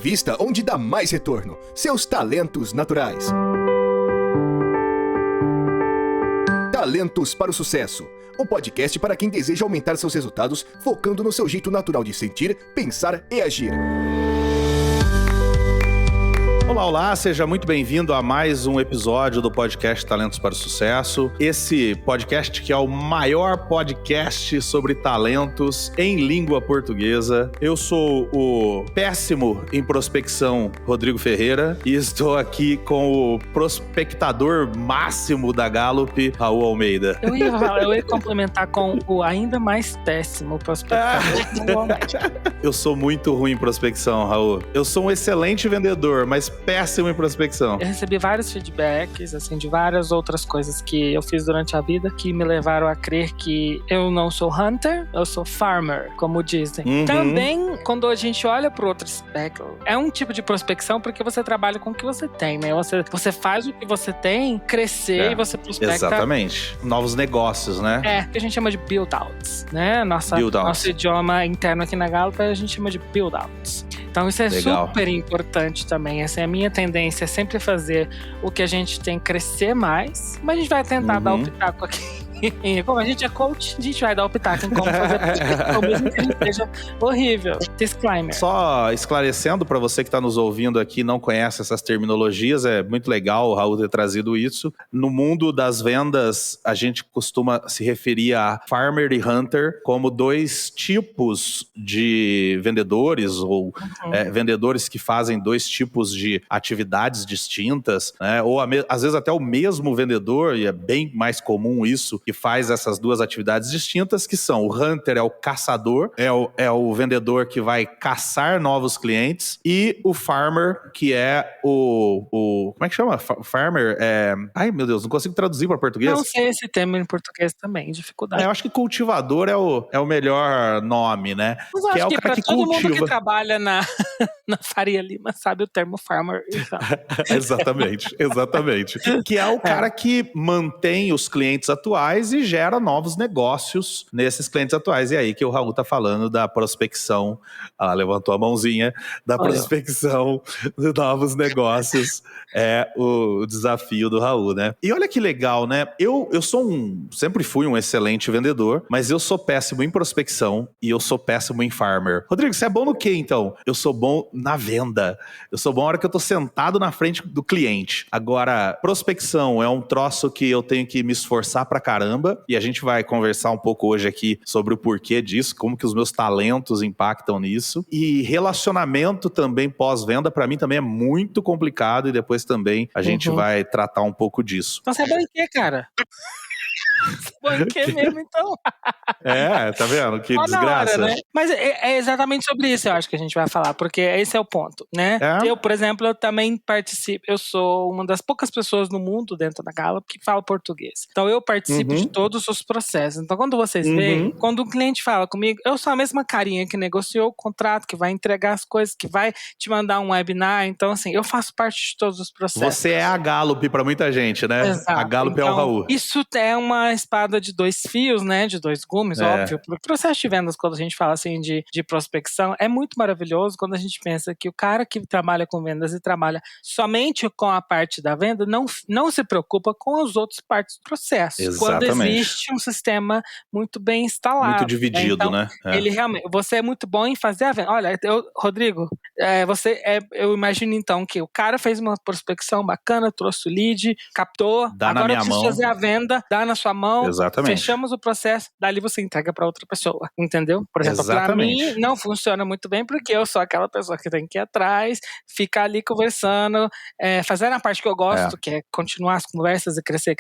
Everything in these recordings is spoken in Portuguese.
invista onde dá mais retorno. Seus talentos naturais. Talentos para o Sucesso. Um podcast para quem deseja aumentar seus resultados, focando no seu jeito natural de sentir, pensar e agir. Olá, seja muito bem-vindo a mais um episódio do podcast Talentos para o Sucesso. Esse podcast que é o maior podcast sobre talentos em língua portuguesa. Eu sou o péssimo em prospecção Rodrigo Ferreira e estou aqui com o prospectador máximo da Gallup, Raul Almeida. Eu ia complementar com o ainda mais péssimo prospectador. Eu sou muito ruim em prospecção, Raul. Eu sou um excelente vendedor, mas péssimo em prospecção. Eu recebi vários feedbacks, assim, de várias outras coisas que eu fiz durante a vida que me levaram a crer que eu não sou hunter, eu sou farmer, como dizem. Também, quando a gente olha para outro aspecto, é um tipo de prospecção porque você trabalha com o que você tem, né? Você faz o que você tem crescer e você prospecta. Exatamente. Novos negócios, né? É, que a gente chama de build-outs, né? Nosso idioma interno aqui na Gallup a gente chama de build-outs. Então isso é super importante também. Essa é a minha tendência, é sempre fazer o que a gente tem crescer mais, mas a gente vai tentar dar o pitaco aqui. Como a gente é coach, a gente vai dar o pitaco em como fazer prospecção, mesmo que a gente seja horrível. Disclaimer. Só esclarecendo para você que está nos ouvindo aqui e não conhece essas terminologias, é muito legal o Raul ter trazido isso. No mundo das vendas, a gente costuma se referir a farmer e hunter como dois tipos de vendedores ou vendedores que fazem dois tipos de atividades distintas, né? Ou às vezes até o mesmo vendedor, e é bem mais comum isso, que faz essas duas atividades distintas, que são o hunter é o caçador, é o vendedor que vai caçar novos clientes, e o farmer, que é o como é que chama? Farmer ai meu Deus, não consigo traduzir para português. Não sei esse termo em português também, dificuldade. Eu acho que cultivador é o melhor nome, né? Mas eu acho que para todo mundo que trabalha na Faria Lima sabe o termo farmer. Então. Exatamente. Que é o cara que mantém os clientes atuais e gera novos negócios nesses clientes atuais. E aí que o Raul tá falando da prospecção, levantou a mãozinha, da prospecção de novos negócios, é o desafio do Raul, né? E olha que legal, né? Eu sempre fui um excelente vendedor, mas eu sou péssimo em prospecção e eu sou péssimo em farmer. Rodrigo, você é bom no quê, então? Eu sou bom na venda. Eu sou bom na hora que eu tô sentado na frente do cliente. Agora, prospecção é um troço que eu tenho que me esforçar pra caramba, e a gente vai conversar um pouco hoje aqui sobre o porquê disso, como que os meus talentos impactam nisso. E relacionamento também pós-venda, pra mim também é muito complicado, e depois também a gente vai tratar um pouco disso. Então você é bom em quê, cara? Bom em quê mesmo, então? Tá vendo? Que desgraça. Hora, né? Mas é exatamente sobre isso, eu acho que a gente vai falar, porque esse é o ponto, né? Eu, por exemplo, eu também participo, eu sou uma das poucas pessoas no mundo dentro da Gallup que fala português. Então eu participo de todos os processos. Então quando vocês veem, quando um cliente fala comigo, eu sou a mesma carinha que negociou o contrato, que vai entregar as coisas, que vai te mandar um webinar. Então assim, eu faço parte de todos os processos. Você é a Gallup pra muita gente, né? Exato. A Gallup então, é o Raul. Isso é uma espada de dois fios, né? De dois gumes, óbvio. O processo de vendas, quando a gente fala assim de prospecção, é muito maravilhoso quando a gente pensa que o cara que trabalha com vendas e trabalha somente com a parte da venda não se preocupa com as outras partes do processo. Exatamente. Quando existe um sistema muito bem instalado. Muito dividido, então, né? Ele realmente, você é muito bom em fazer a venda. Olha, Rodrigo, eu imagino então que o cara fez uma prospecção bacana, trouxe o lead, captou, agora eu preciso fazer a venda, dá na sua mão. Exatamente. Fechamos o processo, dali você entrega para outra pessoa, entendeu? Por exemplo, para mim não funciona muito bem porque eu sou aquela pessoa que tem que ir atrás, ficar ali conversando, fazendo a parte que eu gosto, que é continuar as conversas e crescer,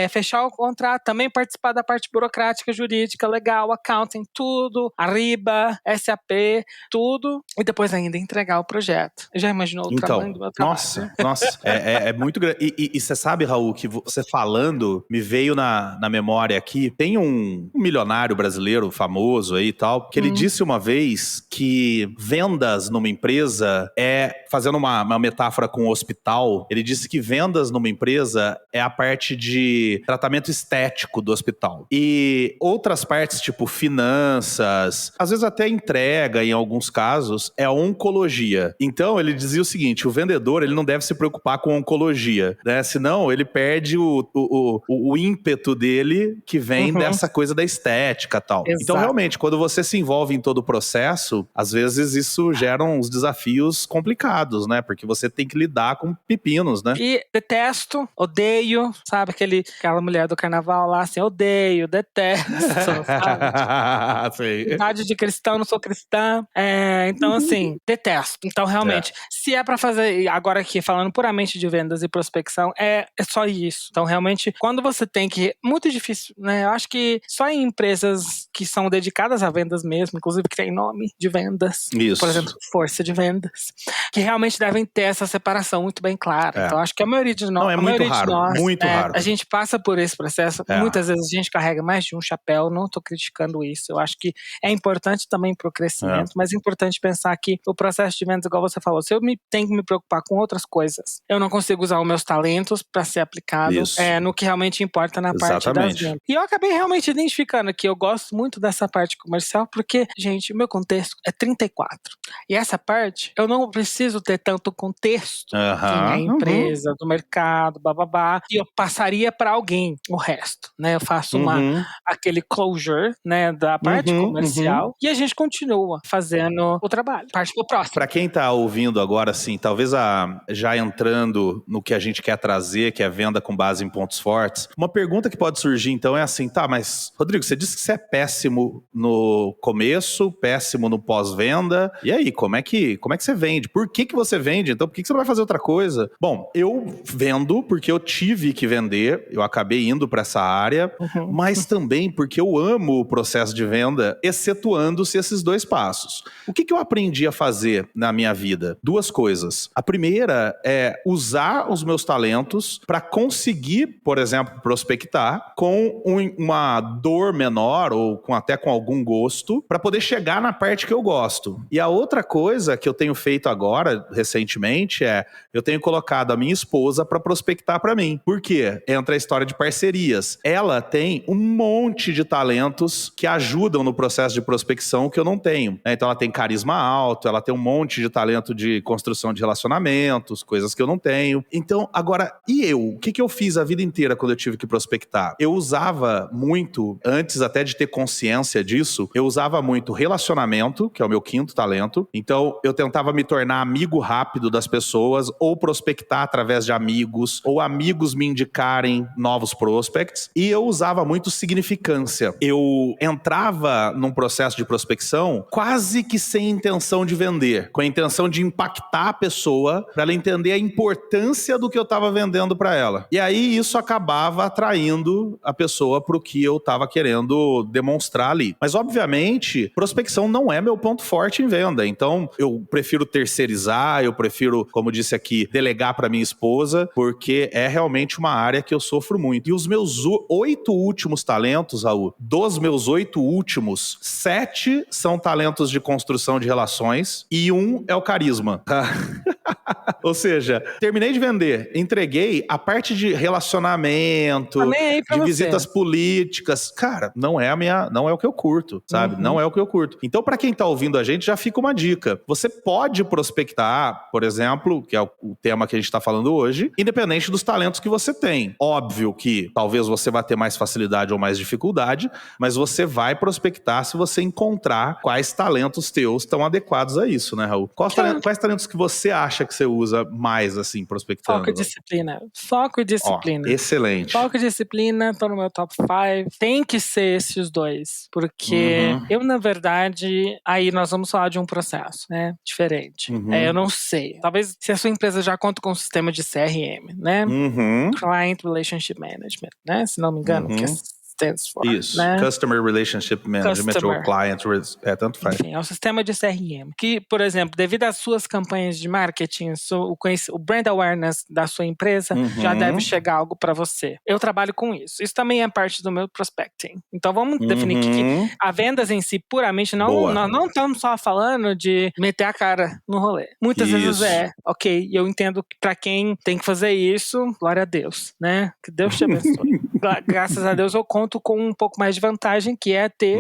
fechar o contrato, também participar da parte burocrática, jurídica, legal, accounting, tudo, Ariba, SAP, tudo, e depois ainda entregar o projeto. Já imaginou o tamanho do meu trabalho? Nossa, é muito grande. E você sabe, Raul, que você falando me me veio na memória aqui, tem um milionário brasileiro famoso aí e tal, que ele disse uma vez que vendas numa empresa fazendo uma metáfora com o hospital, ele disse que vendas numa empresa é a parte de tratamento estético do hospital. E outras partes, tipo finanças, às vezes até entrega em alguns casos, é a oncologia. Então, ele dizia o seguinte, o vendedor, ele não deve se preocupar com oncologia, né? Senão, ele perde o ímpeto dele que vem dessa coisa da estética e tal. Exato. Então, realmente, quando você se envolve em todo o processo, às vezes isso gera uns desafios complicados, né? Porque você tem que lidar com pepinos, né? E detesto, odeio, sabe? Aquela mulher do carnaval lá, assim, odeio, detesto, sabe? Idade de cristão, não sou cristã. Então, assim, detesto. Então, realmente, se é pra fazer, agora aqui, falando puramente de vendas e prospecção, é só isso. Então, realmente, quando você tem que... Muito difícil, né? Eu acho que só em empresas que são dedicadas a vendas mesmo, inclusive que tem nome de vendas. Isso. Por exemplo, força de vendas. Que realmente devem ter essa separação muito bem clara. Então, acho que a maioria de nós... Não, é muito raro, muito raro. A gente passa por esse processo. Muitas vezes a gente carrega mais de um chapéu. Não tô criticando isso. Eu acho que é importante também pro crescimento, mas é importante pensar que o processo de vendas, igual você falou, se eu tenho que me preocupar com outras coisas, eu não consigo usar os meus talentos para ser aplicado no que realmente importa na parte das vendas. E eu acabei realmente identificando que eu gosto muito dessa parte comercial, porque, gente, o meu contexto é 34. E essa parte, eu não preciso ter tanto contexto da empresa, do mercado, bababá, e eu passaria para alguém o resto, né? Eu faço aquele closure, né, da parte comercial, e a gente continua fazendo o trabalho. Parte pro próximo. Para quem tá ouvindo agora, assim, talvez já entrando no que a gente quer trazer, que é venda com base em pontos fortes, uma pergunta que pode surgir, então, é assim, tá, mas, Rodrigo, você disse que você é péssimo no começo, péssimo no pós-venda, e aí, como é que você vende? Por que você vende? Então, por que você não vai fazer outra coisa? Bom, eu vendo porque eu tive que vender, eu acabei indo para essa área, mas também porque eu amo o processo de venda, excetuando-se esses dois passos. O que eu aprendi a fazer na minha vida? Duas coisas. A primeira é usar os meus talentos para conseguir, por exemplo, prospectar com uma dor menor ou até com algum gosto, para poder chegar na parte que eu gosto. E a outra coisa que eu tenho feito agora, recentemente, eu tenho colocado a minha esposa para prospectar para mim. Por quê? Entra a história de parcerias. Ela tem um monte de talentos que ajudam no processo de prospecção que eu não tenho. Então ela tem carisma alto, ela tem um monte de talento de construção de relacionamentos, coisas que eu não tenho. Então, agora, e eu? O que eu fiz a vida inteira quando eu tive que prospectar? Eu usava muito, antes até de ter consciência disso, eu usava muito relacionamento, que é o meu quinto talento. Então, eu tentava me tornar amigo rápido das pessoas, ou prospectar através de amigos, ou amigos me indicarem novos prospects. E eu usava muito significância. Eu entrava num processo de prospecção quase que sem intenção de vender, com a intenção de impactar a pessoa para ela entender a importância do que eu estava vendendo para ela. E aí isso acabava atraindo a pessoa para o que eu estava querendo demonstrar ali. Mas obviamente, prospecção não é meu ponto forte em venda. Então eu prefiro terceirizar, eu prefiro, como disse aqui, delegar para minha esposa, porque é realmente uma área que eu sofro muito. E os meus 8 últimos talentos, Raul, dos meus 8 últimos, 7 são talentos de construção de relações e 1 é o carisma. Ou seja, terminei de vender, entreguei a parte de relacionamento, de visitas políticas. Cara, não é o que eu curto, sabe? Não é o que eu curto. Então, para quem tá ouvindo a gente, já fica uma dica. Você pode prospectar, por exemplo, que é o tema que a gente tá falando hoje, independente dos talentos que você tem. Óbvio que talvez você vá ter mais facilidade ou mais dificuldade, mas você vai prospectar se você encontrar quais talentos teus estão adequados a isso, né, Raul? Quais talentos que você acha que você usa mais, assim, prospectando? Foco e disciplina. Foco e disciplina. Excelente. Foco e disciplina, tô no meu top 5. Tem que ser esses dois. Porque eu, na verdade, aí nós vamos falar de um processo, né? Diferente. Eu não sei. Talvez se a sua empresa já conta com um sistema de CRM, né? Client Relationship Management, né? Se não me engano, que é stands for. Isso, né? Customer Relationship Management ou Client, tanto faz. Enfim, é um sistema de CRM que, por exemplo, devido às suas campanhas de marketing, o brand awareness da sua empresa já deve chegar algo para você. Eu trabalho com isso. Isso também é parte do meu prospecting. Então vamos definir que a vendas em si puramente nós não estamos só falando de meter a cara no rolê. Muitas vezes ok, eu entendo que para quem tem que fazer isso, glória a Deus, né? Que Deus te abençoe. Graças a Deus eu conto com um pouco mais de vantagem, que é ter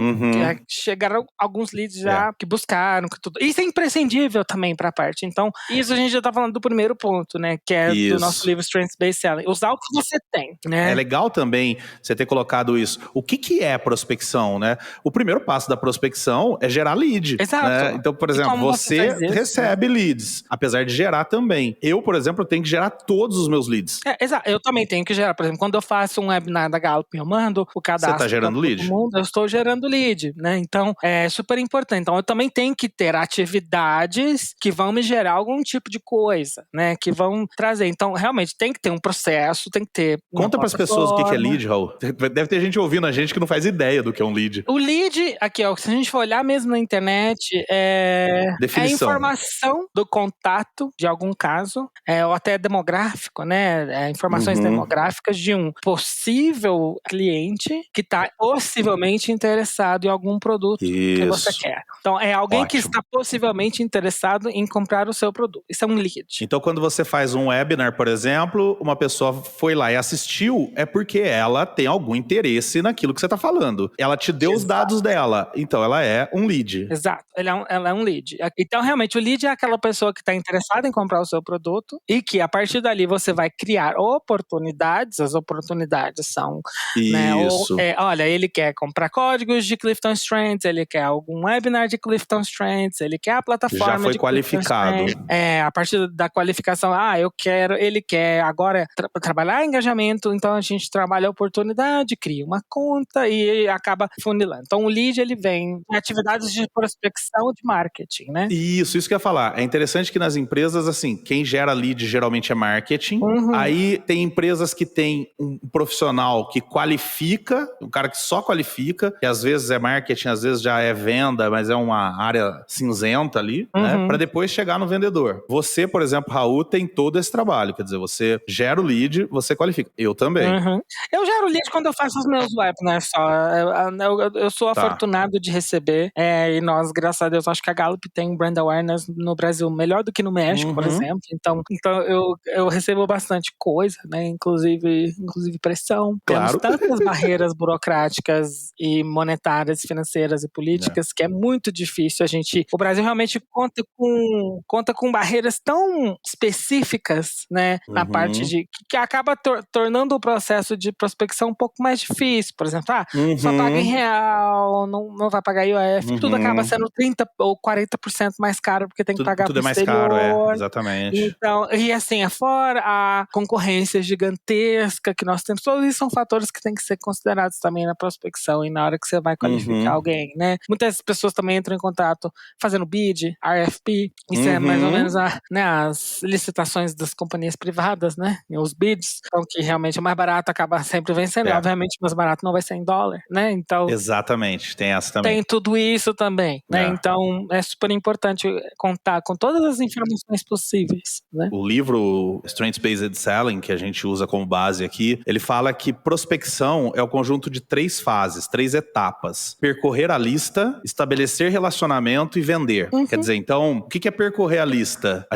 chegar alguns leads já que buscaram, que tudo. Isso é imprescindível também pra parte. Então, isso a gente já tá falando do primeiro ponto, né? Que é do nosso livro Strengths-Based Selling. Usar o que você tem, né? É legal também você ter colocado isso. O que é prospecção, né? O primeiro passo da prospecção é gerar lead. Exato. Né? Então, por exemplo, você recebe leads, apesar de gerar também. Eu, por exemplo, tenho que gerar todos os meus leads. Exato. Eu também tenho que gerar. Por exemplo, quando eu faço um webinar da Gallup, eu mando o cadastro. Você tá gerando lead? Eu estou gerando lead, né? Então, é super importante. Então, eu também tenho que ter atividades que vão me gerar algum tipo de coisa, né? Que vão trazer. Então, realmente, tem que ter um processo, tem que ter. Conta para as pessoas o que é lead, Raul. Deve ter gente ouvindo a gente que não faz ideia do que é um lead. O lead, aqui, ó, se a gente for olhar mesmo na internet, é a informação do contato de algum caso, ou até demográfico, né? Informações demográficas de um possível cliente que está possivelmente interessado em algum produto que você quer. Então, é alguém que está possivelmente interessado em comprar o seu produto. Isso é um lead. Então, quando você faz um webinar, por exemplo, uma pessoa foi lá e assistiu, é porque ela tem algum interesse naquilo que você está falando. Ela te deu os dados dela. Então, ela é um lead. Exato. Ela é um lead. Então, realmente, o lead é aquela pessoa que está interessada em comprar o seu produto e que, a partir dali, você vai criar oportunidades. As oportunidades são... Isso. Né, olha, ele quer comprar códigos de Clifton Strengths, ele quer algum webinar de Clifton Strengths, ele quer a plataforma já foi de qualificado. A partir da qualificação, ele quer agora trabalhar engajamento, então a gente trabalha a oportunidade, cria uma conta e acaba funilando. Então o lead, ele vem em atividades de prospecção de marketing, né? Isso que eu ia falar. É interessante que nas empresas, assim, quem gera lead geralmente é marketing. Aí tem empresas que tem um profissional que qualifica, um cara que só qualifica, que às vezes é marketing, às vezes já é venda, mas é uma área cinzenta ali, né? Pra depois chegar no vendedor. Você, por exemplo, Raul, tem todo esse trabalho. Quer dizer, você gera o lead, você qualifica. Eu também. Eu gero lead quando eu faço os meus webinars só. Eu sou afortunado de receber. E nós, graças a Deus, acho que a Gallup tem um brand awareness no Brasil melhor do que no México, por exemplo. Então eu recebo bastante coisa, né? Inclusive pressão. Claro. Temos tantas barreiras burocráticas e monetárias, financeiras e políticas que é muito difícil o Brasil realmente conta com barreiras tão específicas, né? Na parte que acaba tornando o processo de prospecção um pouco mais difícil. Por exemplo, só paga em real, não vai pagar IOF, tudo acaba sendo 30% ou 40% mais caro porque tem que pagar pro exterior. Tudo é mais caro, exatamente. Então, e assim, fora a concorrência gigantesca que nós temos, todos isso são fatores que têm que ser considerados também na prospecção e na hora que você vai qualificar alguém, né? Muitas pessoas também entram em contato fazendo bid, RFP, isso é mais ou menos as licitações das companhias privadas, né? Os bids, então que realmente o mais barato acaba sempre vencendo, obviamente o mais barato não vai ser em dólar, né? Então, exatamente, tem essa também. Tem tudo isso também, né? Então é super importante contar com todas as informações possíveis, né? O livro Strengths-Based Selling, que a gente usa como base aqui, ele fala que prospecção é o conjunto de 3 fases, 3 etapas. Percorrer a lista, estabelecer relacionamento e vender. Quer dizer, então, o que é percorrer a lista?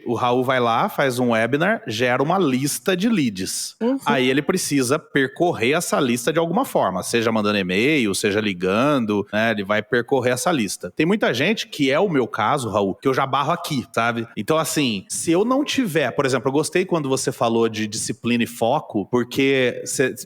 O Raul vai lá, faz um webinar, gera uma lista de leads. Aí ele precisa percorrer essa lista de alguma forma, seja mandando e-mail, seja ligando, né? Ele vai percorrer essa lista. Tem muita gente, que é o meu caso, Raul, que eu já barro aqui, sabe? Então, assim, se eu não tiver, por exemplo, eu gostei quando você falou de disciplina e foco, porque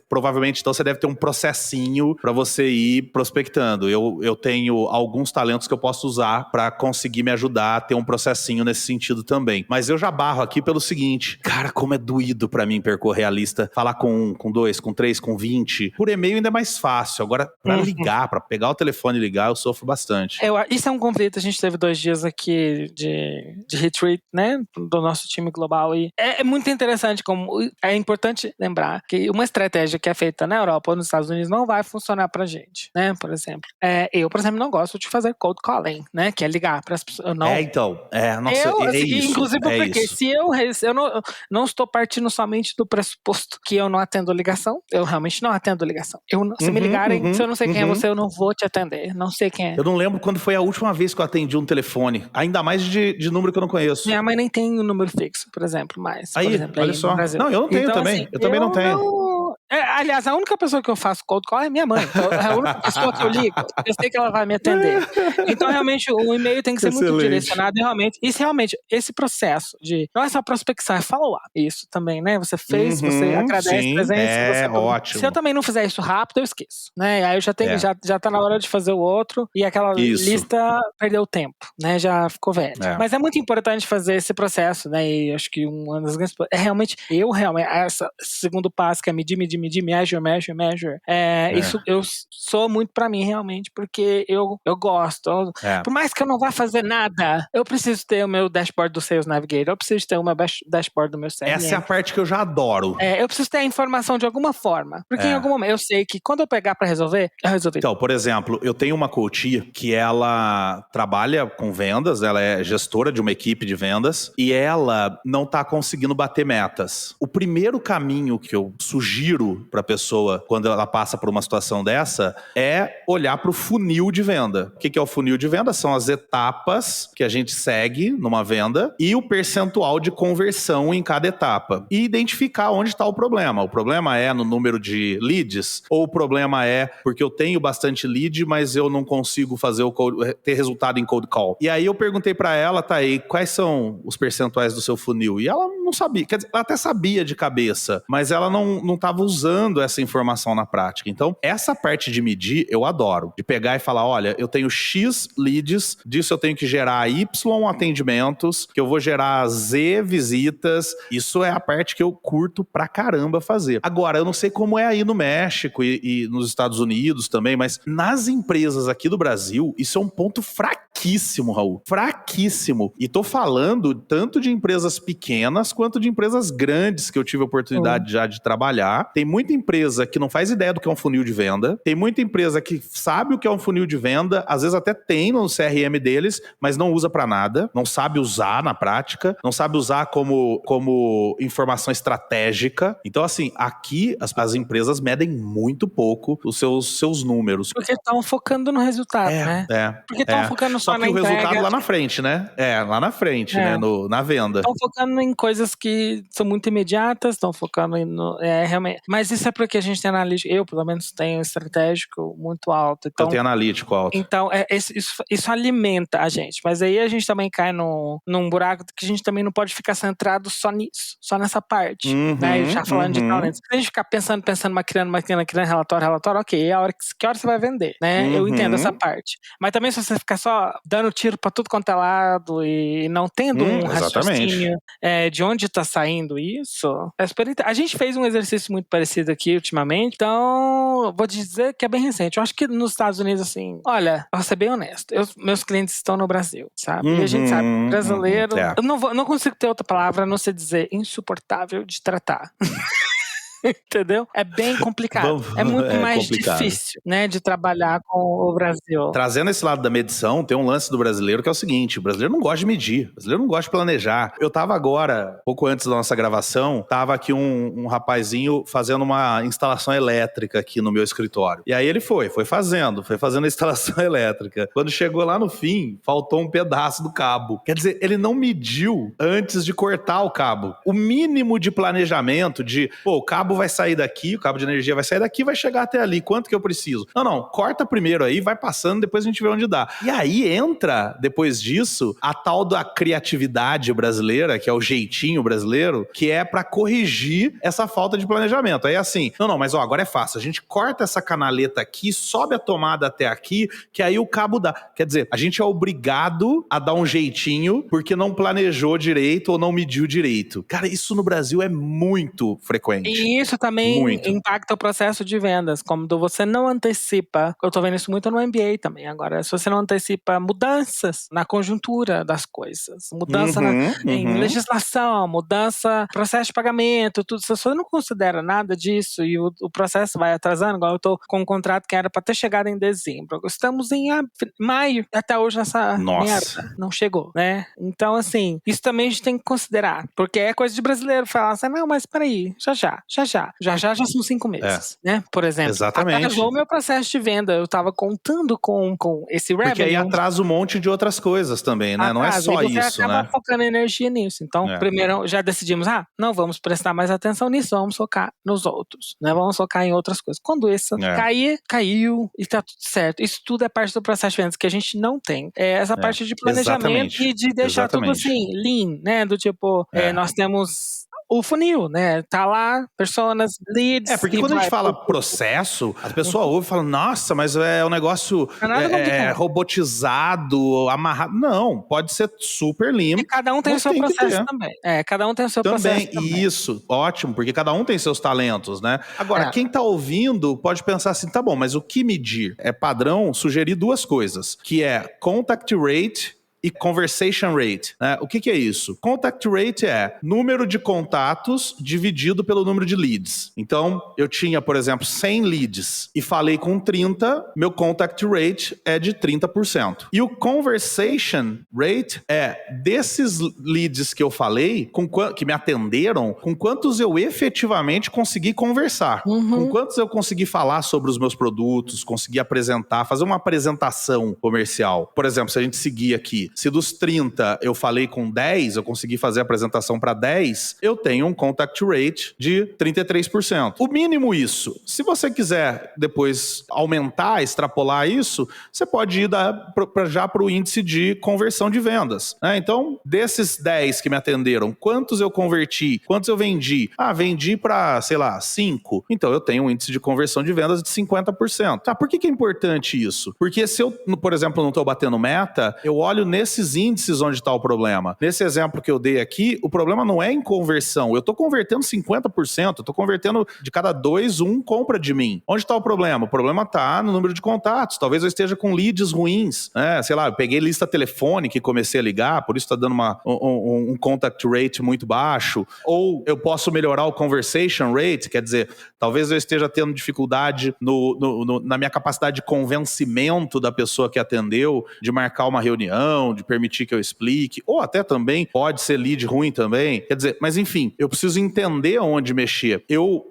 provavelmente, então, você deve ter um processinho pra você ir prospectando. Eu tenho alguns talentos que eu posso usar pra conseguir me ajudar a ter um processinho nesse sentido também. Mas eu já barro aqui pelo seguinte, cara, como é doído pra mim percorrer a lista, falar com 1, com 2, com 3, com 20. Por e-mail ainda é mais fácil. Agora, pra ligar, pra pegar o telefone e ligar, eu sofro bastante. Isso é um conflito. A gente teve 2 dias aqui de retreat, né? Do nosso time global. E é muito interessante como é importante lembrar que uma estratégia que é feita na Europa ou nos Estados Unidos não vai funcionar pra gente, né? Por exemplo. Eu, por exemplo, não gosto de fazer cold calling, né? Que é ligar para as pessoas. Nossa, isso. Inclusive porque se eu não estou partindo somente do pressuposto que eu não atendo ligação, eu realmente não atendo ligação. Se me ligarem, se eu não sei quem é você, eu não vou te atender. Não sei quem é. Eu não lembro quando foi a última vez que eu atendi um telefone. Ainda mais de número que eu não conheço. Minha mãe nem tem um número fixo, por exemplo, mas. Aí, por exemplo, olha só. Não, eu não tenho então, também. Assim, eu também não tenho. Aliás, a única pessoa que eu faço cold call é minha mãe. É a única pessoa que eu ligo. Eu sei que ela vai me atender. Então, realmente, o e-mail tem que ser muito direcionado. E realmente, esse processo de... Não é só prospecção, é follow-up. Isso também, né? Você fez, você agradece a presença. Ótimo. Se eu também não fizer isso rápido, eu esqueço. Né? Aí eu já tenho, já tá na hora de fazer o outro. E aquela lista perdeu tempo, né? Já ficou velho. Mas é muito importante fazer esse processo, né? E acho que uma das grandes... realmente, esse segundo passo, que é medir, measure. Isso eu sou muito pra mim, realmente, porque eu gosto. Por mais que eu não vá fazer nada, eu preciso ter o meu dashboard do Sales Navigator, eu preciso ter o meu dashboard do meu CRM. Essa é a parte que eu já adoro. Eu preciso ter a informação de alguma forma. Porque em algum momento eu sei que quando eu pegar pra resolver, eu resolvi. Então, por exemplo, eu tenho uma coach que ela trabalha com vendas, ela é gestora de uma equipe de vendas e ela não tá conseguindo bater metas. O primeiro caminho que eu sugiro pra pessoa quando ela passa por uma situação dessa é olhar pro funil de venda. O que é o funil de venda? São as etapas que a gente segue numa venda e o percentual de conversão em cada etapa. E identificar onde está o problema. O problema é no número de leads? Ou o problema é porque eu tenho bastante lead, mas eu não consigo fazer ter resultado em cold call? E aí eu perguntei pra ela, tá aí, quais são os percentuais do seu funil? E ela não sabia. Quer dizer, ela até sabia de cabeça, mas ela não estava usando essa informação na prática. Então, essa parte de medir, eu adoro. De pegar e falar, olha, eu tenho X leads, disso eu tenho que gerar Y atendimentos, que eu vou gerar Z visitas. Isso é a parte que eu curto pra caramba fazer. Agora, eu não sei como é aí no México e nos Estados Unidos também, mas nas empresas aqui do Brasil, isso é um ponto fraquíssimo, Raul. Fraquíssimo. E tô falando tanto de empresas pequenas quanto de empresas grandes que eu tive a oportunidade já de trabalhar. Tem muita empresa que não faz ideia do que é um funil de venda. Tem muita empresa que sabe o que é um funil de venda, às vezes até tem no CRM deles, mas não usa pra nada, não sabe usar na prática, não sabe usar como informação estratégica. Então, assim, aqui as empresas medem muito pouco os seus números. Porque estão focando no resultado, né? Porque estão focando só na entrega. Só que o resultado lá na frente, né? Lá na frente, né? Na venda. Estão focando em coisas que são muito imediatas, estão focando realmente. Mas isso é porque a gente tem analítico. Eu, pelo menos, tenho estratégico muito alto. Então, eu tenho analítico alto. Então, isso alimenta a gente. Mas aí a gente também cai num buraco que a gente também não pode ficar centrado só nisso, só nessa parte. Né? Já falando de talentos. Se a gente ficar pensando, criando relatório, ok, que hora você vai vender, né? Eu entendo essa parte. Mas também se você ficar só dando tiro pra tudo quanto é lado e não tendo um raciocínio de onde tá saindo isso, a gente fez um exercício muito parecido aqui ultimamente, então vou dizer que é bem recente. Eu acho que nos Estados Unidos, assim, olha, vou ser bem honesto, meus clientes estão no Brasil, sabe? E a gente sabe, brasileiro, eu não consigo ter outra palavra a não ser dizer insuportável de tratar. Entendeu? É bem complicado. É muito mais difícil, né, de trabalhar com o Brasil. Trazendo esse lado da medição, tem um lance do brasileiro que é o seguinte: o brasileiro não gosta de medir, o brasileiro não gosta de planejar. Eu tava agora, pouco antes da nossa gravação, tava aqui um rapazinho fazendo uma instalação elétrica aqui no meu escritório. E aí ele foi fazendo a instalação elétrica. Quando chegou lá no fim, faltou um pedaço do cabo. Quer dizer, ele não mediu antes de cortar o cabo. O mínimo de planejamento o cabo vai sair daqui, o cabo de energia vai sair daqui, vai chegar até ali, quanto que eu preciso? Não, corta primeiro aí, vai passando, depois a gente vê onde dá. E aí entra, depois disso, a tal da criatividade brasileira, que é o jeitinho brasileiro, que é pra corrigir essa falta de planejamento. Aí assim, mas agora é fácil, a gente corta essa canaleta aqui, sobe a tomada até aqui, que aí o cabo dá. Quer dizer, a gente é obrigado a dar um jeitinho porque não planejou direito ou não mediu direito. Cara, isso no Brasil é muito frequente. isso também impacta o processo de vendas, como você não antecipa, eu tô vendo isso muito no MBA também agora, se você não antecipa mudanças na conjuntura das coisas, mudança em legislação, mudança, processo de pagamento, tudo, se você não considera nada disso e o processo vai atrasando, igual eu tô com um contrato que era para ter chegado em dezembro, estamos em maio, até hoje essa merda não chegou, né? Então, assim, isso também a gente tem que considerar, porque é coisa de brasileiro falar assim, não, mas peraí, já são 5 meses, né? Por exemplo, exatamente. Atrasou o meu processo de venda, eu tava contando com esse revenue. Porque aí atrasa um monte de outras coisas também, né? Não é só isso, né? Você acaba focando energia nisso. Então, primeiro já decidimos, não vamos prestar mais atenção nisso, vamos focar nos outros, né? Vamos focar em outras coisas. Quando isso caiu e tá tudo certo. Isso tudo é parte do processo de vendas que a gente não tem. É essa parte de planejamento e de deixar tudo assim, lean, né? Do tipo, nós temos o funil, né? Tá lá, personas, leads. Porque quando a gente fala processo, a pessoa ouve e fala, nossa, mas é um negócio robotizado, amarrado. Não, pode ser super lean. E cada um tem o seu processo também. Cada um tem o seu processo também. Isso, ótimo, porque cada um tem seus talentos, né? Agora, quem tá ouvindo pode pensar assim, tá bom, mas o que medir? É padrão sugerir 2 coisas, que é contact rate e conversation rate, né? O que é isso? Contact rate é número de contatos dividido pelo número de leads. Então, eu tinha, por exemplo, 100 leads e falei com 30, meu contact rate é de 30%. E o conversation rate é desses leads que eu falei, que me atenderam, com quantos eu efetivamente consegui conversar. Com quantos eu consegui falar sobre os meus produtos, consegui apresentar, fazer uma apresentação comercial. Por exemplo, se a gente seguir aqui, se dos 30 eu falei com 10, eu consegui fazer a apresentação para 10, eu tenho um contact rate de 33%. O mínimo isso. Se você quiser depois aumentar, extrapolar isso, você pode ir já para o índice de conversão de vendas, né? Então, desses 10 que me atenderam, quantos eu converti? Quantos eu vendi? Vendi para, 5. Então, eu tenho um índice de conversão de vendas de 50%. Por que é importante isso? Porque se eu, por exemplo, não estou batendo meta, eu olho nesses índices onde está o problema. Nesse exemplo que eu dei aqui, o problema não é em conversão. Eu estou convertendo 50%, eu estou convertendo de cada 2, 1 compra de mim. Onde está o problema? O problema está no número de contatos. Talvez eu esteja com leads ruins, né? Eu peguei lista telefônica e comecei a ligar, por isso está dando um contact rate muito baixo. Ou eu posso melhorar o conversation rate, quer dizer, talvez eu esteja tendo dificuldade na minha capacidade de convencimento da pessoa que atendeu, de marcar uma reunião, de permitir que eu explique, ou até também pode ser lead ruim também, quer dizer, mas enfim, eu preciso entender onde mexer.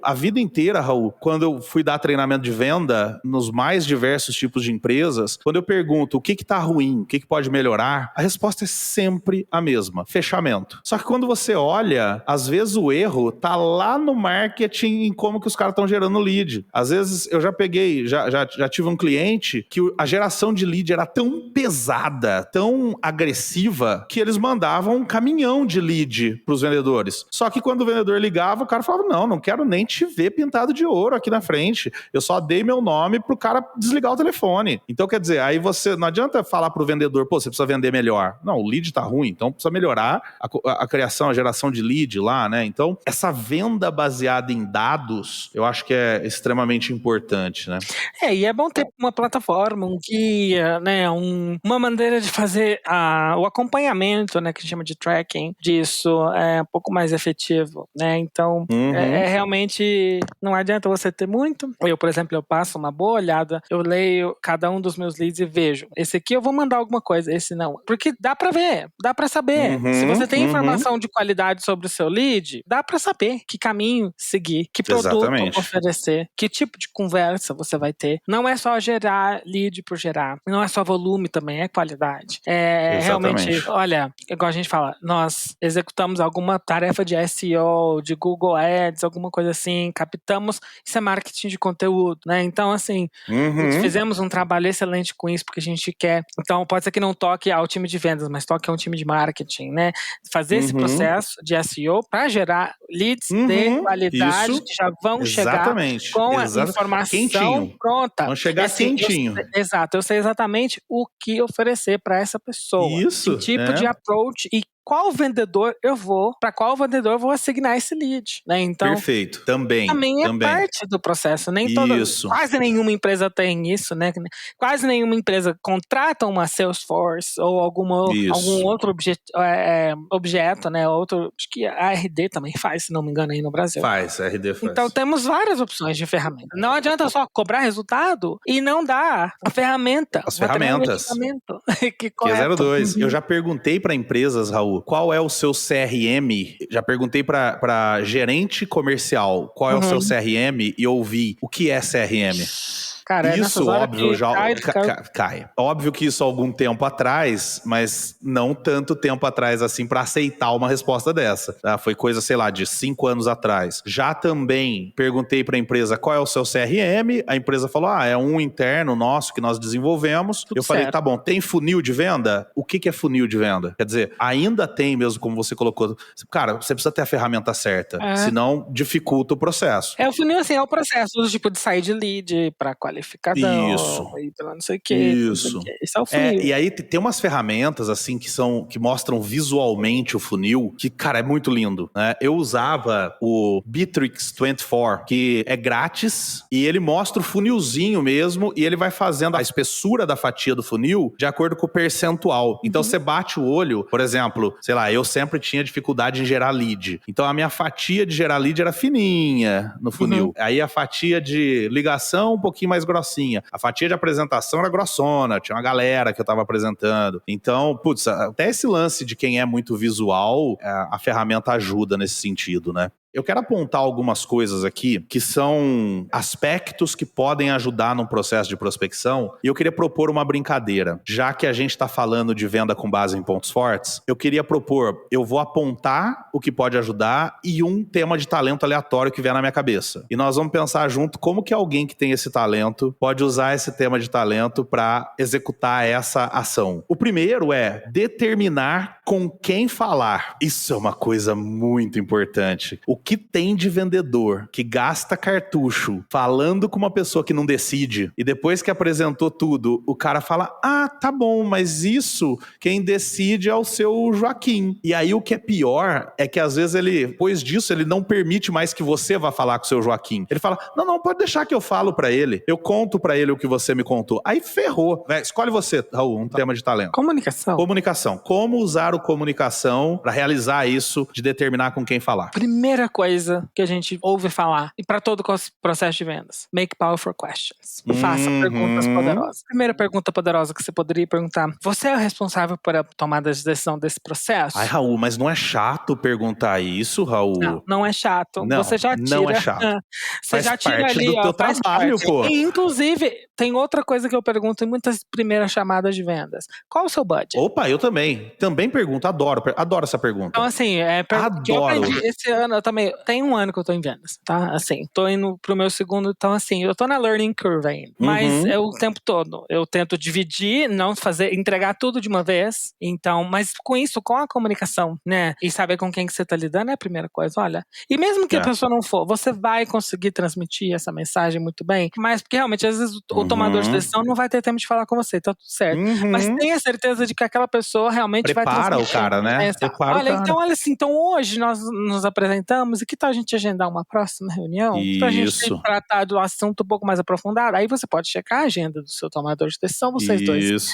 A vida inteira, Raul, quando eu fui dar treinamento de venda nos mais diversos tipos de empresas, quando eu pergunto o que tá ruim, o que pode melhorar, a resposta é sempre a mesma, fechamento. Só que quando você olha, às vezes o erro tá lá no marketing, em como que os caras estão gerando lead. Às vezes eu já tive um cliente que a geração de lead era tão pesada, tão agressiva, que eles mandavam um caminhão de lead pros vendedores. Só que quando o vendedor ligava, o cara falava, não quero nem te ver pintado de ouro aqui na frente. Eu só dei meu nome pro cara desligar o telefone. Então, quer dizer, aí você não adianta falar pro vendedor, você precisa vender melhor. Não, o lead tá ruim, então precisa melhorar a criação, a geração de lead lá, né? Então, essa venda baseada em dados, eu acho que é extremamente importante, né? E é bom ter uma plataforma, um guia, né? Uma maneira de fazer o acompanhamento, né, que a gente chama de tracking disso, é um pouco mais efetivo, né? Então, realmente, não adianta você ter muito. Eu, por exemplo, eu passo uma boa olhada, eu leio cada um dos meus leads e vejo. Esse aqui eu vou mandar alguma coisa, esse não. Porque dá pra ver, dá pra saber. Se você tem informação de qualidade sobre o seu lead, dá pra saber que caminho seguir, que produto oferecer, que tipo de conversa você vai ter. Não é só gerar lead por gerar. Não é só volume também, é qualidade. Realmente, olha, igual a gente fala, nós executamos alguma tarefa de SEO, de Google Ads, alguma coisa assim, captamos, isso é marketing de conteúdo, né? Então, assim, fizemos um trabalho excelente com isso, porque a gente quer, então pode ser que não toque ao time de vendas, mas toque a um time de marketing, né? Fazer esse processo de SEO para gerar leads de qualidade, que já vão chegar com a informação quentinho. Pronta. Vão chegar quentinho. Exato, eu sei exatamente o que oferecer para essa pessoa. Isso. Que tipo de approach e para qual vendedor eu vou assignar esse lead, né? Então, perfeito, também é parte do processo. Quase nenhuma empresa tem isso, né? Quase nenhuma empresa contrata uma Salesforce ou algum outro objeto, né? Acho que a RD também faz, se não me engano, aí no Brasil. A RD faz. Então temos várias opções de ferramenta. Não adianta só cobrar resultado e não dar a ferramenta. As ferramentas. Que é 02. Eu já perguntei para empresas, Raul, qual é o seu CRM? Já perguntei para gerente comercial qual é o seu CRM e ouvi o que é CRM. Cara, isso, óbvio, já cai. Óbvio que isso há algum tempo atrás, mas não tanto tempo atrás assim para aceitar uma resposta dessa. Tá? Foi coisa, sei lá, de 5 anos atrás. Já também perguntei para a empresa qual é o seu CRM, a empresa falou, é um interno nosso que nós desenvolvemos. Eu falei, tá bom, tem funil de venda? O que é funil de venda? Quer dizer, ainda tem mesmo, como você colocou. Cara, você precisa ter a ferramenta certa, senão dificulta o processo. O funil, assim, é o processo tipo de sair de lead para qualificadão. Isso. Não sei o que. Isso é o funil. E aí tem umas ferramentas assim que mostram visualmente o funil, que, cara, é muito lindo, né? Eu usava o Bitrix 24, que é grátis, e ele mostra o funilzinho mesmo, e ele vai fazendo a espessura da fatia do funil de acordo com o percentual. Então você bate o olho, por exemplo, sei lá, eu sempre tinha dificuldade em gerar lead. Então a minha fatia de gerar lead era fininha no funil. Aí a fatia de ligação um pouquinho mais grossinha. A fatia de apresentação era grossona, tinha uma galera que eu tava apresentando. Então, putz, até esse lance de quem é muito visual, a ferramenta ajuda nesse sentido, né? Eu quero apontar algumas coisas aqui que são aspectos que podem ajudar num processo de prospecção, e eu queria propor uma brincadeira. Já que a gente está falando de venda com base em pontos fortes, eu queria propor, eu vou apontar o que pode ajudar e um tema de talento aleatório que vier na minha cabeça. E nós vamos pensar junto como que alguém que tem esse talento pode usar esse tema de talento para executar essa ação. O primeiro é determinar com quem falar. Isso é uma coisa muito importante. O que tem de vendedor que gasta cartucho falando com uma pessoa que não decide, e depois que apresentou tudo, o cara fala, tá bom, mas isso quem decide é o seu Joaquim. E aí o que é pior é que às vezes depois disso, ele não permite mais que você vá falar com o seu Joaquim. Ele fala, não, pode deixar que eu falo pra ele. Eu conto pra ele o que você me contou. Aí ferrou. Escolhe você, Raul, um tema de talento. Comunicação. Como usar o comunicação pra realizar isso de determinar com quem falar. Primeira coisa que a gente ouve falar, e para todo processo de vendas, make powerful questions. Faça perguntas poderosas. Primeira pergunta poderosa que você poderia perguntar, você é o responsável por a tomada de decisão desse processo? Raul, mas não é chato perguntar isso, Raul? Não é chato. Não, você já tira. Não é chato. Você já tira parte ali, do teu trabalho, pô. E, inclusive, tem outra coisa que eu pergunto em muitas primeiras chamadas de vendas. Qual o seu budget? Opa, eu também. Também pergunto, adoro essa pergunta. Então, assim, que eu aprendi esse ano, eu também, tem um ano que eu tô em vendas, tá? Assim, tô indo pro meu segundo, então assim, eu tô na learning curve ainda, mas é o tempo todo. Eu tento dividir, não entregar tudo de uma vez, então, mas com isso, com a comunicação, né? E saber com quem que você tá lidando é a primeira coisa, olha. E mesmo que a pessoa não for, você vai conseguir transmitir essa mensagem muito bem, mas porque realmente, às vezes, o tomador de decisão não vai ter tempo de falar com você, tá tudo certo. Mas tenha certeza de que aquela pessoa realmente vai transmitir. Prepara o cara, né? Prepara o cara. Então, olha assim, então hoje nós nos apresentamos, e que tal a gente agendar uma próxima reunião? Pra gente tratar do assunto um pouco mais aprofundado. Aí você pode checar a agenda do seu tomador de decisão, vocês dois.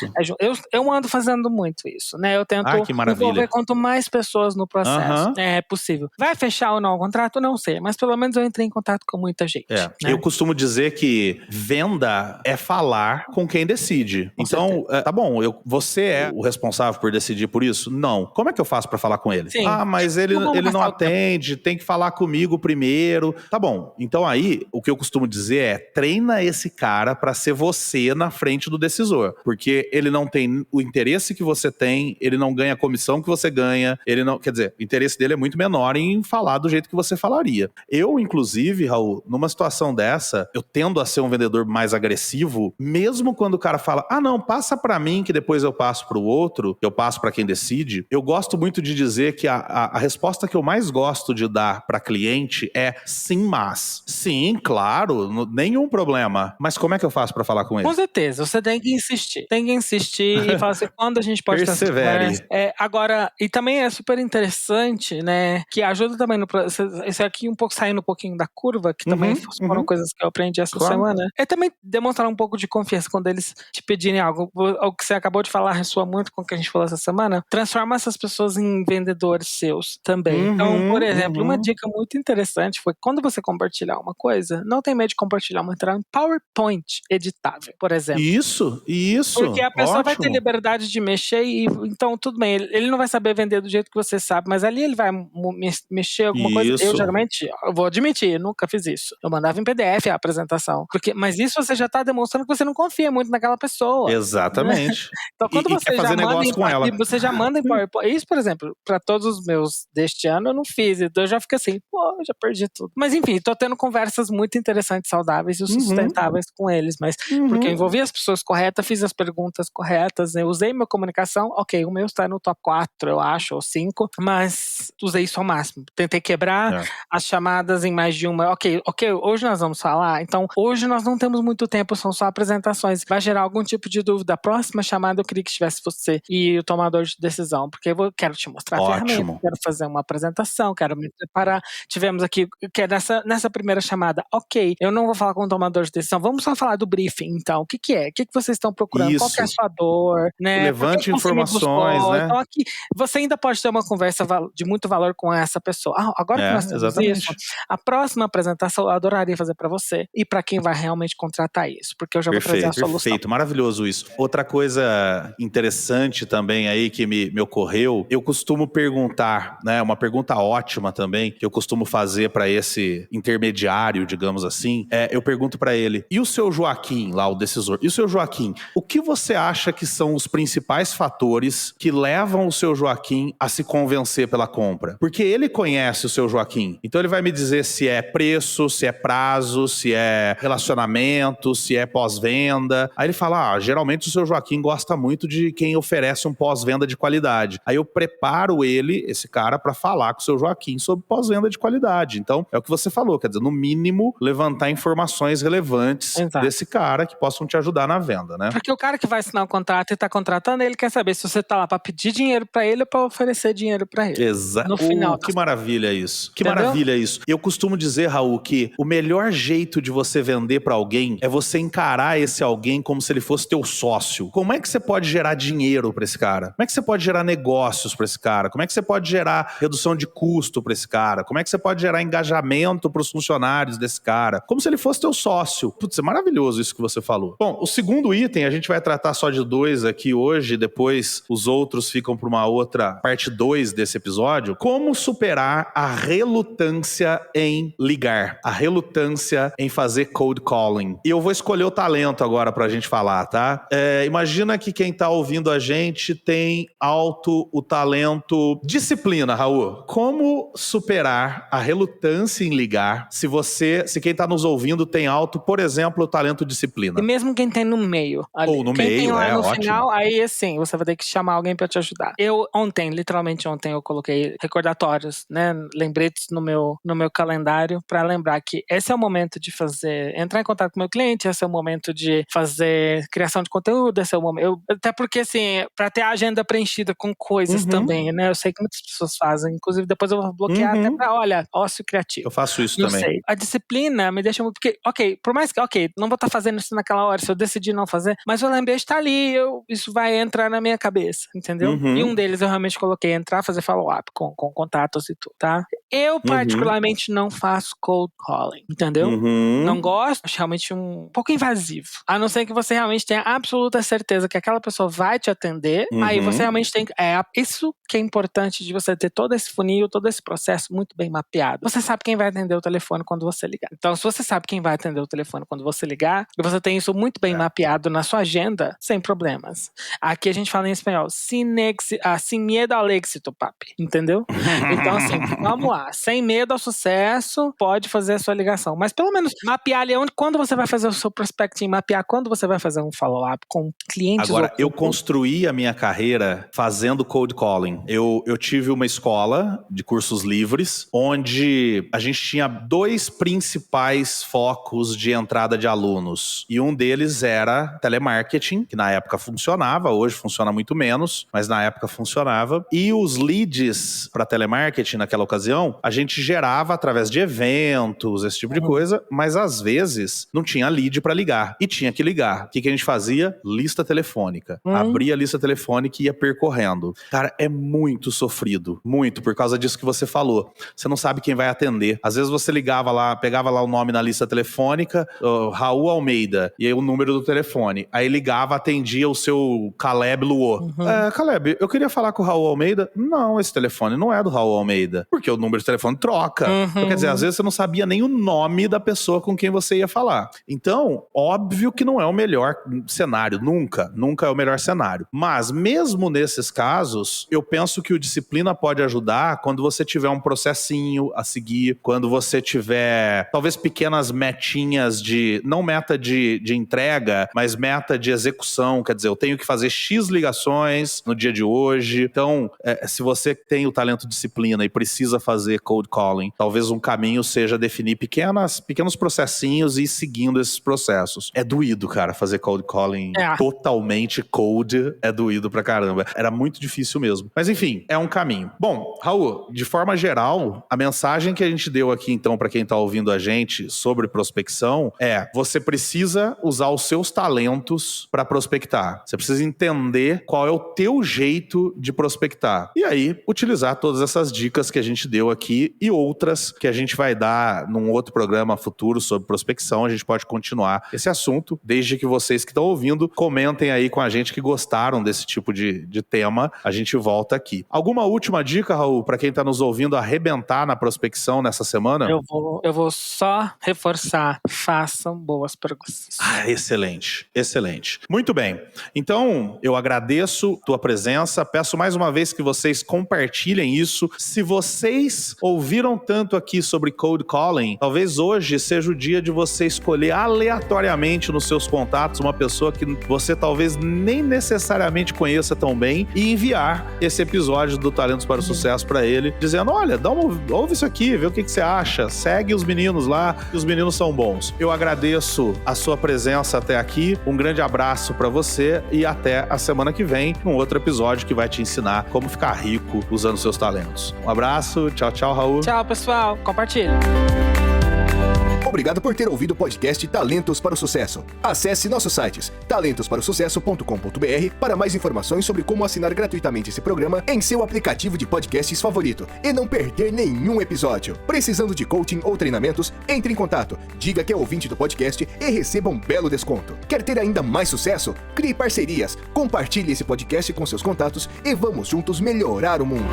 Eu ando fazendo muito isso, né? Eu tento envolver quanto mais pessoas no processo é possível. Vai fechar ou não o contrato? Não sei, mas pelo menos eu entrei em contato com muita gente. Né? Eu costumo dizer que venda é falar com quem decide. Então, tá bom, você é o responsável por decidir por isso? Não. Como é que eu faço pra falar com ele? Sim. Mas ele não atende, tem que falar comigo primeiro. Tá bom. Então aí, o que eu costumo dizer é, treina esse cara pra ser você na frente do decisor. Porque ele não tem o interesse que você tem, ele não ganha a comissão que você ganha, quer dizer, o interesse dele é muito menor em falar do jeito que você falaria. Eu, inclusive, Raul, numa situação dessa, eu tendo a ser um vendedor mais agressivo, mesmo quando o cara fala, não, passa pra mim que depois eu passo pro outro, eu passo pra quem decide, feed, eu gosto muito de dizer que a resposta que eu mais gosto de dar para cliente é sim, mas. Sim, claro, nenhum problema. Mas como é que eu faço para falar com ele? Com certeza, você tem que insistir. Tem que insistir e falar assim, quando a gente pode ter essa conversa. Agora, e também é super interessante, né, que ajuda também no processo, esse aqui um pouco saindo um pouquinho da curva, que também foram coisas que eu aprendi essa semana, é também demonstrar um pouco de confiança quando eles te pedirem algo. O que você acabou de falar ressoa muito com o que a gente falou essa semana. Transforma essas pessoas em vendedores seus também. Então, por exemplo, uma dica muito interessante foi quando você compartilhar uma coisa, não tem medo de compartilhar uma entrada em PowerPoint editável, por exemplo. Isso. Porque a pessoa vai ter liberdade de mexer e, então, tudo bem, ele não vai saber vender do jeito que você sabe, mas ali ele vai mexer alguma coisa. Eu, geralmente, eu vou admitir, nunca fiz isso. Eu mandava em PDF a apresentação. Mas isso você já está demonstrando que você não confia muito naquela pessoa. Exatamente. Né? Então, quando você já manda você já manda em PowerPoint. Isso, por exemplo, para todos os meus deste ano, eu não fiz. Então, eu já fico assim, eu já perdi tudo. Mas, enfim, tô tendo conversas muito interessantes, saudáveis e sustentáveis com eles. Mas, porque eu envolvi as pessoas corretas, fiz as perguntas corretas, eu usei minha comunicação. Ok, o meu está no top 4, eu acho, ou 5, mas usei isso ao máximo. Tentei quebrar as chamadas em mais de uma. Ok, hoje nós vamos falar. Então, hoje nós não temos muito tempo, são só apresentações. Vai gerar algum tipo de dúvida. A próxima chamada eu queria que tivesse você e o tomador de decisão, porque eu quero te mostrar a ferramenta, quero fazer uma apresentação, quero me preparar. Tivemos aqui, que é nessa primeira chamada, ok, eu não vou falar com o tomador de decisão, vamos só falar do briefing, então. O que é? O que vocês estão procurando? Isso. Qual que é a sua dor? Né? Levante informações, né? Então aqui, você ainda pode ter uma conversa de muito valor com essa pessoa. Agora que nós temos isso, a próxima apresentação eu adoraria fazer para você e para quem vai realmente contratar isso, porque eu já vou trazer a solução. Perfeito, maravilhoso isso. Outra coisa interessante também aí que me ocorreu, eu costumo perguntar, né, uma pergunta ótima também, que eu costumo fazer para esse intermediário, digamos assim, eu pergunto para ele, e o seu Joaquim, lá o decisor, e o seu Joaquim, o que você acha que são os principais fatores que levam o seu Joaquim a se convencer pela compra? Porque ele conhece o seu Joaquim, então ele vai me dizer se é preço, se é prazo, se é relacionamento, se é pós-venda. Aí ele fala, geralmente o seu Joaquim gosta muito de quem oferece um pós-venda de qualidade. Aí eu preparo esse cara para falar com o seu Joaquim sobre pós-venda de qualidade. Então, é o que você falou, quer dizer, no mínimo, levantar informações relevantes desse cara que possam te ajudar na venda, né? Porque o cara que vai assinar o contrato e tá contratando, ele quer saber se você tá lá para pedir dinheiro para ele ou para oferecer dinheiro para ele. Exato. No final. Que maravilha isso. Que maravilha isso. Eu costumo dizer, Raul, que o melhor jeito de você vender para alguém é você encarar esse alguém como se ele fosse teu sócio. Como é que você pode gerar dinheiro para esse cara? Como é que você pode gerar negócios para esse cara? Como é que você pode gerar redução de custo para esse cara? Como é que você pode gerar engajamento para os funcionários desse cara? Como se ele fosse teu sócio. Putz, é maravilhoso isso que você falou. Bom, o segundo item, a gente vai tratar só de 2 aqui hoje, depois os outros ficam para uma outra parte 2 desse episódio. Como superar a relutância em ligar, a relutância em fazer cold calling. E eu vou escolher o talento agora pra gente falar, tá? Imagina que quem tá ouvindo a gente tem alto o talento disciplina, Raul. Como superar a relutância em ligar se quem tá nos ouvindo tem alto, por exemplo, o talento disciplina? E mesmo quem tem no meio. Ali. Ou no quem meio, tem lá no ótimo. final, aí assim, você vai ter que chamar alguém pra te ajudar. Literalmente ontem, eu coloquei recordatórios, né? Lembretes no meu calendário pra lembrar que esse é o momento de entrar em contato com o meu cliente, esse é o momento de fazer criação de conteúdo, esse é o momento. Até porque, assim, pra ter a agenda preenchida com coisas também, né? Eu sei que muitas pessoas fazem, inclusive depois eu vou bloquear até pra, ócio criativo. Eu faço isso não também. Sei. A disciplina me deixa muito, porque, por mais que, não vou estar fazendo isso naquela hora, se eu decidir não fazer, mas o lembrete tá ali, isso vai entrar na minha cabeça, entendeu? E um deles eu realmente coloquei entrar, fazer follow-up com contatos e tudo, tá? Eu particularmente não faço cold calling, entendeu? Não gosto, acho realmente um pouco invasivo. A não ser que você realmente tenha absoluta certeza que aquela pessoa vai te atender, aí você realmente tem que... isso que é importante de você ter todo esse funil, todo esse processo muito bem mapeado. Você sabe quem vai atender o telefone quando você ligar. Então, se você sabe quem vai atender o telefone quando você ligar, e você tem isso muito bem mapeado na sua agenda, sem problemas. Aqui a gente fala em espanhol, sin medo ao éxito, papi. Entendeu? Então, assim, vamos lá. Sem medo ao sucesso, pode fazer a sua ligação. Mas pelo menos mapear ali quando você vai fazer o seu prospecting, mapear quando você vai fazer um follow-up com clientes. Agora, eu construí a minha carreira fazendo cold calling. Eu tive uma escola de cursos livres, onde a gente tinha 2 principais focos de entrada de alunos. E um deles era telemarketing, que na época funcionava, hoje funciona muito menos, mas na época funcionava. E os leads para telemarketing naquela ocasião, a gente gerava através de eventos, esse tipo de coisa, mas às vezes não tinha lead para ligar. E tinha que ligar. O que a gente fazia? Lista telefônica. Abria a lista telefônica e ia percorrendo. Cara, é muito sofrido. Muito, por causa disso que você falou. Você não sabe quem vai atender. Às vezes você ligava lá, pegava lá o nome na lista telefônica, Raul Almeida, e aí o número do telefone. Aí ligava, atendia o seu Caleb Luo. Caleb, eu queria falar com o Raul Almeida. Não, esse telefone não é do Raul Almeida. Porque o número de telefone troca. Então, quer dizer, às vezes você não sabia nem o nome da pessoa com quem você ia falar. Então, óbvio que não é o melhor cenário. Nunca é o melhor cenário. Mas, mesmo nesses casos, eu penso que o Disciplina pode ajudar quando você tiver um processinho a seguir, quando você tiver, talvez, pequenas metinhas não meta de entrega, mas meta de execução. Quer dizer, eu tenho que fazer X ligações no dia de hoje. Então, se você tem o talento Disciplina e precisa fazer cold calling, talvez um caminho seja definir pequenos processinhos e ir seguindo esses processos. É doído, cara, fazer cold calling totalmente cold, é doído pra caramba. Era muito difícil mesmo. Mas enfim, é um caminho. Bom, Raul, de forma geral, a mensagem que a gente deu aqui, então, pra quem tá ouvindo a gente sobre prospecção você precisa usar os seus talentos pra prospectar. Você precisa entender qual é o teu jeito de prospectar. E aí, utilizar todas essas dicas que a gente deu aqui e outras que a gente vai dar num outro programa futuro sobre prospecção. A gente pode continuar esse assunto, desde que vocês que estão ouvindo comentem aí com a gente que gostaram desse tipo de tema. A gente volta aqui. Alguma última dica, Raul, para quem está nos ouvindo arrebentar na prospecção nessa semana? Eu vou só reforçar. Façam boas perguntas. Excelente. Muito bem. Então, eu agradeço tua presença. Peço mais uma vez que vocês compartilhem isso. Se vocês ouviram tanto aqui sobre cold calling, talvez hoje seja o dia de você escolher aleatoriamente nos seus contatos uma pessoa que você talvez nem necessariamente conheça tão bem e enviar esse episódio do Talentos para o Sucesso para ele, dizendo, olha, ouve isso aqui, vê o que você acha, segue os meninos lá, que os meninos são bons. Eu agradeço a sua presença até aqui, um grande abraço para você e até a semana que vem, num outro episódio que vai te ensinar como ficar rico usando seus talentos. Um abraço, tchau, Raul. Tchau, pessoal, compartilhe. Obrigado por ter ouvido o podcast Talentos para o Sucesso. Acesse nossos sites talentosparosucesso.com.br para mais informações sobre como assinar gratuitamente esse programa em seu aplicativo de podcasts favorito e não perder nenhum episódio. Precisando de coaching ou treinamentos? Entre em contato, diga que é ouvinte do podcast e receba um belo desconto. Quer ter ainda mais sucesso? Crie parcerias, compartilhe esse podcast com seus contatos e vamos juntos melhorar o mundo.